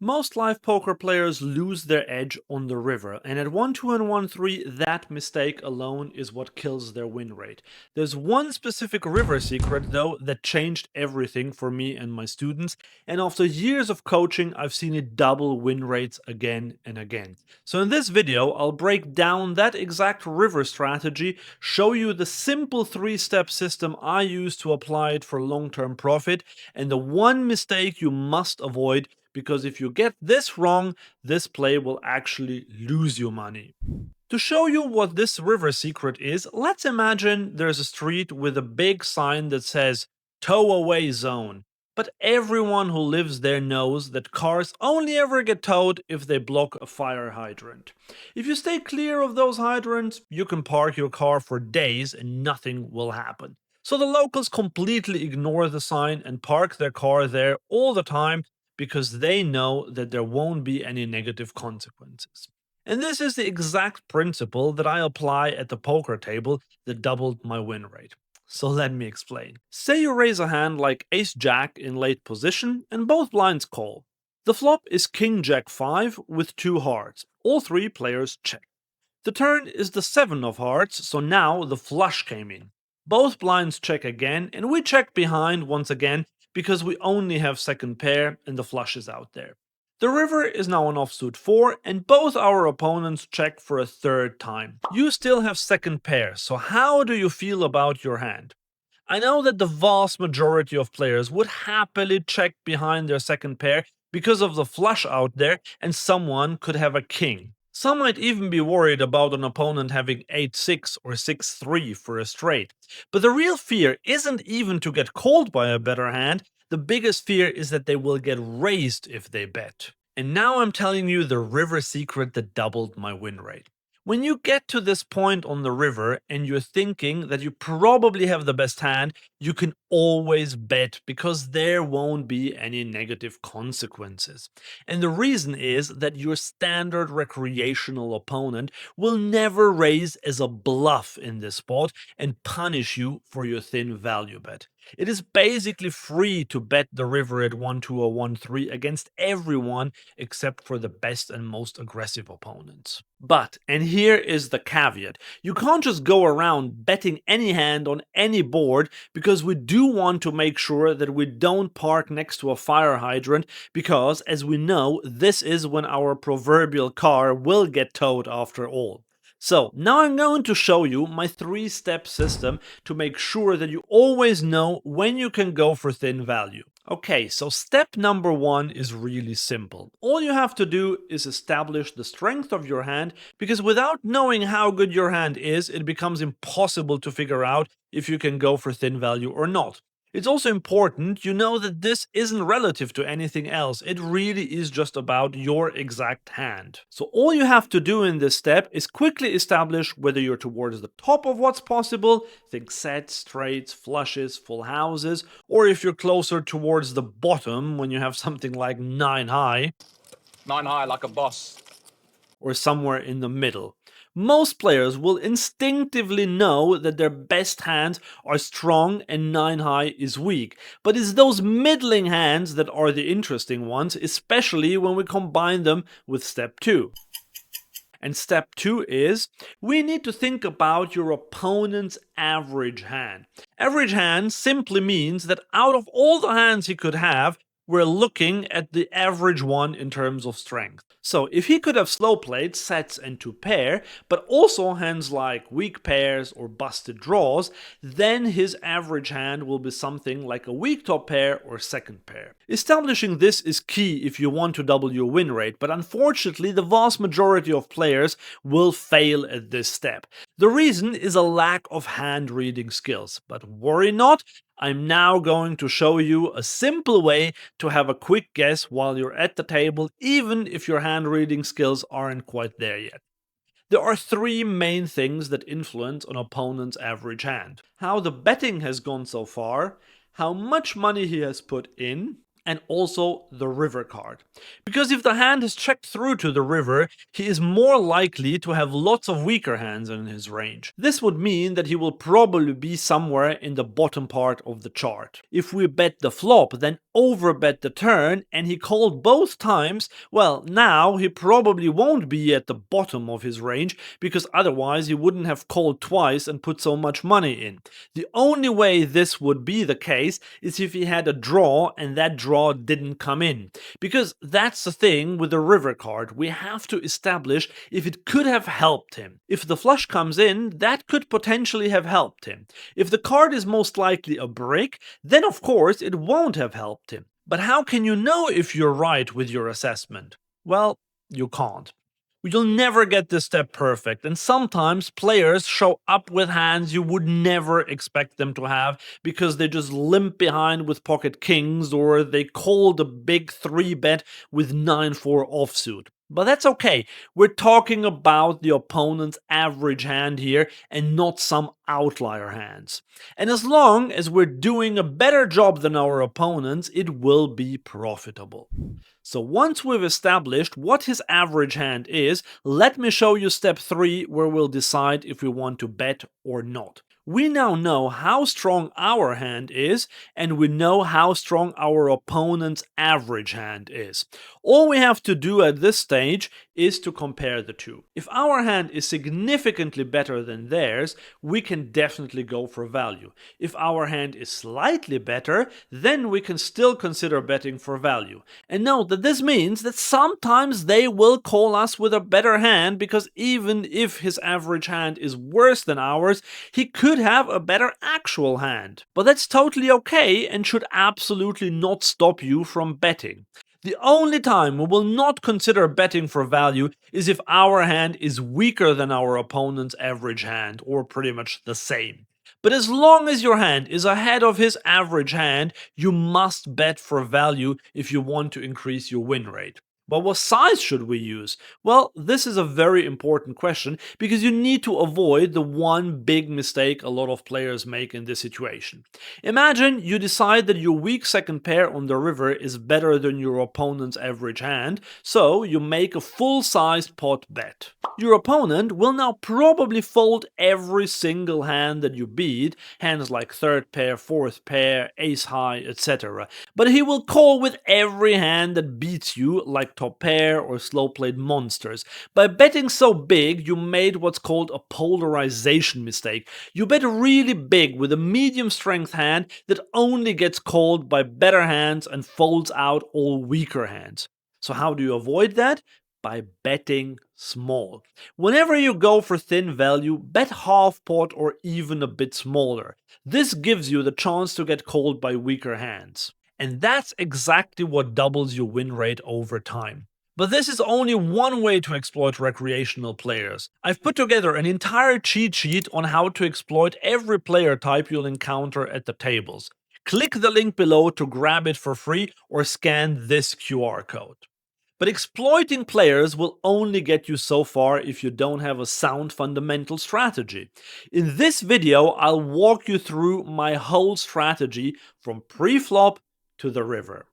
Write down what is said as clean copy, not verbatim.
Most live poker players lose their edge on the river, and at 1-2 and 1-3, that mistake alone is what kills their win rate. There's one specific river secret, though, that changed everything for me and my students, and after years of coaching, I've seen it double win rates again and again. So, in this video, I'll break down that exact river strategy, show you the simple 3-step system I use to apply it for long term profit, and the one mistake you must avoid because if you get this wrong, this play will actually lose you money. To show you what this river secret is, let's imagine there's a street with a big sign that says tow away zone. But everyone who lives there knows that cars only ever get towed if they block a fire hydrant. If you stay clear of those hydrants, you can park your car for days and nothing will happen. So the locals completely ignore the sign and park their car there all the time because they know that there won't be any negative consequences. And this is the exact principle that I apply at the poker table that doubled my win rate. So let me explain. Say you raise a hand like Ace Jack in late position and both blinds call. The flop is King Jack 5 with 2 hearts. All 3 players check. The turn is the 7 of hearts, so now the flush came in. Both blinds check again, and we check behind once again because we only have second pair and the flush is out there. The river is now on offsuit 4 and both our opponents check for a third time. You still have second pair, so how do you feel about your hand? I know that the vast majority of players would happily check behind their second pair because of the flush out there and someone could have a king. Some might even be worried about an opponent having 8-6 or 6-3 for a straight. But the real fear isn't even to get called by a better hand, the biggest fear is that they will get raised if they bet. And now I'm telling you the river secret that doubled my win rate. When you get to this point on the river and you're thinking that you probably have the best hand, you can always bet because there won't be any negative consequences. And the reason is that your standard recreational opponent will never raise as a bluff in this spot and punish you for your thin value bet. It is basically free to bet the river at 1-2 or 1-3 against everyone except for the best and most aggressive opponents. But, and here is the caveat, you can't just go around betting any hand on any board because we do want to make sure that we don't park next to a fire hydrant because, as we know, this is when our proverbial car will get towed after all. So, now I'm going to show you my 3-step system to make sure that you always know when you can go for thin value. Okay, so step number 1 is really simple. All you have to do is establish the strength of your hand because without knowing how good your hand is, it becomes impossible to figure out if you can go for thin value or not. It's also important you know that this isn't relative to anything else, it really is just about your exact hand. So all you have to do in this step is quickly establish whether you're towards the top of what's possible, think sets, straights, flushes, full houses, or if you're closer towards the bottom when you have something like 9 high. 9 high like a boss. Or somewhere in the middle. Most players will instinctively know that their best hands are strong and 9 high is weak, but it's those middling hands that are the interesting ones, especially when we combine them with step 2. And step 2 is, we need to think about your opponent's average hand. Average hand simply means that out of all the hands he could have, we're looking at the average one in terms of strength. So if he could have slow played, sets and 2 pair, but also hands like weak pairs or busted draws, then his average hand will be something like a weak top pair or second pair. Establishing this is key if you want to double your win rate, but unfortunately the vast majority of players will fail at this step. The reason is a lack of hand reading skills, but worry not, I'm now going to show you a simple way to have a quick guess while you're at the table, even if your hand reading skills aren't quite there yet. There are 3 main things that influence an opponent's average hand: how the betting has gone so far, how much money he has put in, and also the river card. Because if the hand is checked through to the river, he is more likely to have lots of weaker hands in his range. This would mean that he will probably be somewhere in the bottom part of the chart. If we bet the flop, then overbet the turn, and he called both times, well, now he probably won't be at the bottom of his range, because otherwise he wouldn't have called twice and put so much money in. The only way this would be the case is if he had a draw and that draw didn't come in. Because that's the thing with the river card, we have to establish if it could have helped him. If the flush comes in, that could potentially have helped him. If the card is most likely a break, then of course it won't have helped him. But how can you know if you're right with your assessment? Well, you can't. You'll never get this step perfect, and sometimes players show up with hands you would never expect them to have because they just limp behind with pocket kings, or they called a big 3-bet with 9-4 offsuit. But that's okay, we're talking about the opponent's average hand here and not some outlier hands. And as long as we're doing a better job than our opponents, it will be profitable. So once we've established what his average hand is, let me show you step 3 where we'll decide if we want to bet or not. We now know how strong our hand is, and we know how strong our opponent's average hand is. All we have to do at this stage is to compare the two. If our hand is significantly better than theirs, we can definitely go for value. If our hand is slightly better, then we can still consider betting for value. And note that this means that sometimes they will call us with a better hand, because even if his average hand is worse than ours, he could have a better actual hand. But that's totally okay and should absolutely not stop you from betting. The only time we will not consider betting for value is if our hand is weaker than our opponent's average hand, or pretty much the same. But as long as your hand is ahead of his average hand, you must bet for value if you want to increase your win rate. But what size should we use? Well, this is a very important question, because you need to avoid the one big mistake a lot of players make in this situation. Imagine you decide that your weak second pair on the river is better than your opponent's average hand, so you make a full-sized pot bet. Your opponent will now probably fold every single hand that you beat, hands like third pair, fourth pair, ace high, etc. But he will call with every hand that beats you, like top pair or slow played monsters. By betting so big, you made what's called a polarization mistake. You bet really big with a medium strength hand that only gets called by better hands and folds out all weaker hands. So how do you avoid that? By betting small. Whenever you go for thin value, bet half pot or even a bit smaller. This gives you the chance to get called by weaker hands. And that's exactly what doubles your win rate over time. But this is only one way to exploit recreational players. I've put together an entire cheat sheet on how to exploit every player type you'll encounter at the tables. Click the link below to grab it for free, or scan this QR code. But exploiting players will only get you so far if you don't have a sound fundamental strategy. In this video, I'll walk you through my whole strategy from pre-flop to the river.